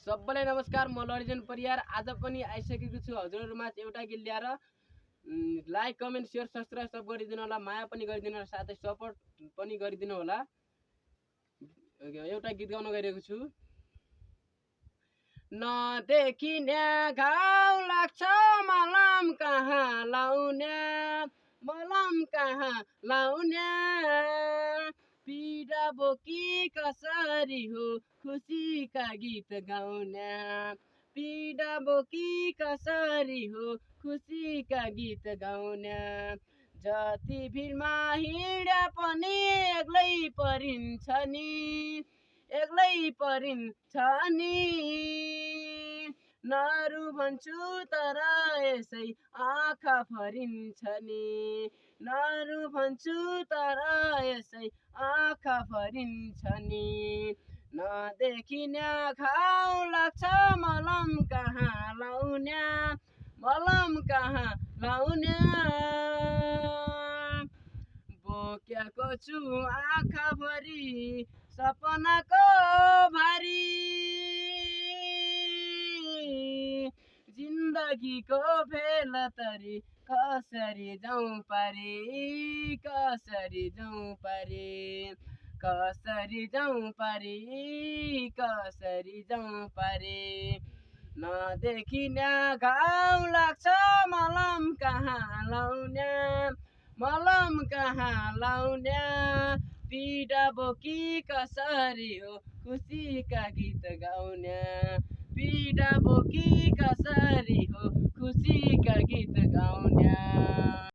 सबैलाई नमस्कार, म लरिजन परियार आज पनि आइसकेको छु हजुरहरुमा एउटा गीत ल्याएर। लाइक कमेन्ट शेयर सब्स्क्राइब सब गरिदिनु होला, माया पनि गरिदिनु होला, साथै सपोर्ट पनि गरिदिनु होला। एउटा गीत गाउन गइरहेको छु। नदेखिने घाउ लाग्छ मलम कहाँ लाउने, मलम कहाँ लाउने, पीडा बोकी कसरी हो खुसीका गीत गाउने, पीडा बोकी कसरी हो खुसीका गीत गाउने। जति भिडमा हिँडे पनि एक्लै परिन्छ नि, एक्लै परिन्छ नि। नरु भन्छु तर यसै आँखा भरिन्छ नि, नरु भन्छु तर यसै आँखा भरिन्छ नि। नदेखिने घाउ लाग्छ मलम कहाँ लाउने, मलम कहाँ लाउने, बोकेको छु आँखा भरि सपनाको भारी, जिन्दगीको भेलतरी कसरी जाउँ पारी, कसरी जाउँ पारी, कसरी जाउँ पारी, कसरी जाउँ पारी। नदेखिने घाउ लाग्छ मलम कहाँ लाउने, मलम कहाँ लाउने, पीडा बोकी कसरी हो खुसीका गीत गाउने, पीडा बोकी कसरी हो खुसीका गीत गाउने।